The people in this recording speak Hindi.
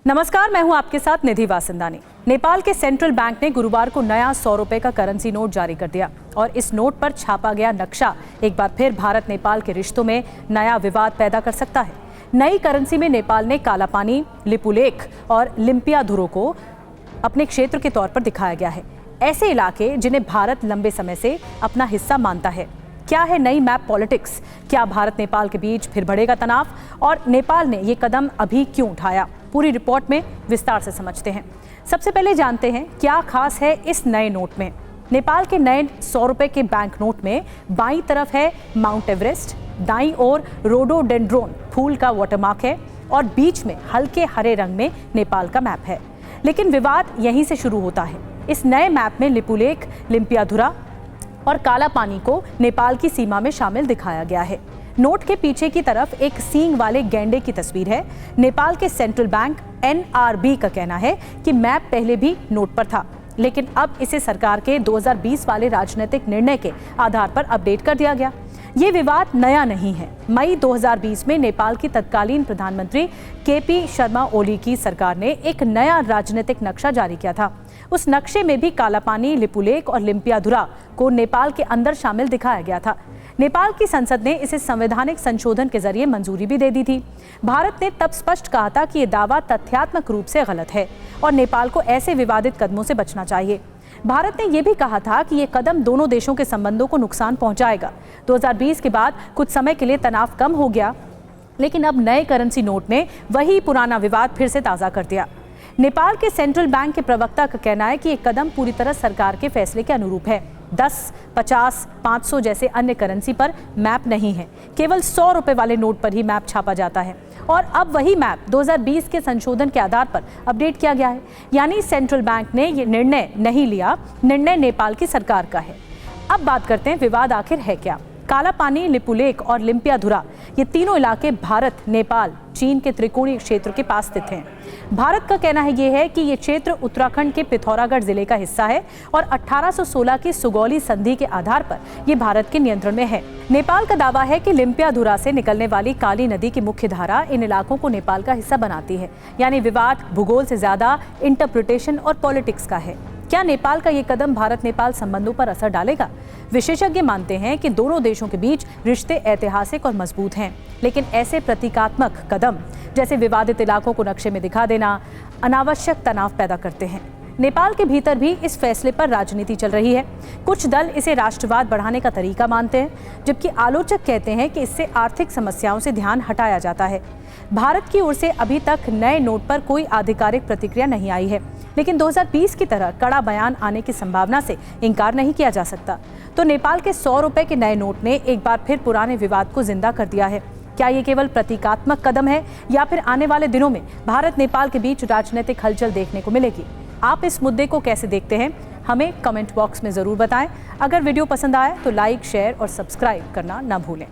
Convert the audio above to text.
नमस्कार, मैं हूं आपके साथ निधि वासंदानी। नेपाल के सेंट्रल बैंक ने गुरुवार को नया 100 रुपए का करेंसी नोट जारी कर दिया और इस नोट पर छापा गया नक्शा एक बार फिर भारत नेपाल के रिश्तों में नया विवाद पैदा कर सकता है। नई करेंसी में नेपाल ने कालापानी, लिपुलेख और लिम्पियाधुरो को अपने क्षेत्र के तौर पर दिखाया गया है। ऐसे इलाके जिन्हें भारत लंबे समय से अपना हिस्सा मानता है। क्या है नई मैप पॉलिटिक्स? क्या भारत नेपाल के बीच फिर बढ़ेगा तनाव? और नेपाल ने ये कदम अभी क्यों उठाया? पूरी रिपोर्ट में विस्तार से समझते हैं। सबसे पहले जानते हैं क्या खास है इस नए नोट में। नेपाल के नए 100 रुपए के बैंक नोट में बाईं तरफ है माउंट एवरेस्ट, दाईं ओर रोडोडेंड्रोन फूल का वाटरमार्क है और बीच में हल्के हरे रंग में नेपाल का मैप है। लेकिन विवाद यहीं से शुरू होता है। इस नए मैप में लिपुलेख, लिम्पियाधुरा और काला पानी को नेपाल की सीमा में शामिल दिखाया गया है। नोट के पीछे की तरफ एक सींग वाले गैंडे की तस्वीर है। नेपाल के सेंट्रल बैंक NRB का कहना है कि मैप पहले भी नोट पर था, लेकिन अब इसे सरकार के 2020 वाले राजनीतिक निर्णय के आधार पर अपडेट कर दिया गया। ये विवाद नया नहीं है। मई 2020 में नेपाल की तत्कालीन प्रधानमंत्री KP शर्मा ओली की सरकार ने एक नया राजनीतिक नक्शा जारी किया था। उस नक्शे में भी कालापानी, लिपुलेख और लिम्पियाधुरा को नेपाल के अंदर शामिल दिखाया गया था। नेपाल की संसद ने इसे संवैधानिक संशोधन के जरिए मंजूरी भी दे दी थी। भारत ने तब स्पष्ट कहा था कि ये दावा तथ्यात्मक रूप से गलत है और नेपाल को ऐसे विवादित कदमों से बचना चाहिए। भारत ने यह भी कहा था कि ये कदम दोनों देशों के संबंधों को नुकसान पहुंचाएगा। 2020 के बाद कुछ समय के लिए तनाव कम हो गया, लेकिन अब नए करेंसी नोट ने वही पुराना विवाद फिर से ताज़ा कर दिया। नेपाल के सेंट्रल बैंक के प्रवक्ता का कहना है कि ये कदम पूरी तरह सरकार के फैसले के अनुरूप है। 10, 50, 500 जैसे अन्य करेंसी पर मैप नहीं है। केवल 100 रुपए वाले नोट पर ही मैप छापा जाता है और अब वही मैप 2020 के संशोधन के आधार पर अपडेट किया गया है। यानी सेंट्रल बैंक ने ये निर्णय नहीं लिया, निर्णय नेपाल की सरकार का है। अब बात करते हैं विवाद आखिर है क्या। काला पानी, लिपुलेख और लिम्पियाधुरा ये तीनों इलाके भारत, नेपाल, चीन के त्रिकोणीय क्षेत्र के पास स्थित हैं। भारत का कहना है ये है कि ये क्षेत्र उत्तराखंड के पिथौरागढ़ जिले का हिस्सा है और 1816 की सुगौली संधि के आधार पर ये भारत के नियंत्रण में है। नेपाल का दावा है कि लिम्पियाधुरा से निकलने वाली काली नदी की मुख्य धारा इन इलाकों को नेपाल का हिस्सा बनाती है। यानी विवाद भूगोल से ज्यादा इंटरप्रिटेशन और पॉलिटिक्स का है। क्या नेपाल का ये कदम भारत नेपाल संबंधों पर असर डालेगा? विशेषज्ञ मानते हैं कि दोनों देशों के बीच रिश्ते ऐतिहासिक और मजबूत हैं, लेकिन ऐसे प्रतीकात्मक कदम जैसे विवादित इलाकों को नक्शे में दिखा देना अनावश्यक तनाव पैदा करते हैं। नेपाल के भीतर भी इस फैसले पर राजनीति चल रही है। कुछ दल इसे राष्ट्रवाद बढ़ाने का तरीका मानते हैं, जबकि आलोचक कहते हैं कि इससे आर्थिक समस्याओं से ध्यान हटाया जाता है। भारत की ओर से अभी तक नए नोट पर कोई आधिकारिक प्रतिक्रिया नहीं आई है, लेकिन 2020 की तरह कड़ा बयान आने की संभावना से इनकार नहीं किया जा सकता। तो नेपाल के 100 रुपए के नए नोट ने एक बार फिर पुराने विवाद को जिंदा कर दिया है। क्या ये केवल प्रतीकात्मक कदम है या फिर आने वाले दिनों में भारत नेपाल के बीच राजनीतिक हलचल देखने को मिलेगी? आप इस मुद्दे को कैसे देखते हैं, हमें कमेंट बॉक्स में ज़रूर बताएं। अगर वीडियो पसंद आए तो लाइक, शेयर और सब्सक्राइब करना न भूलें।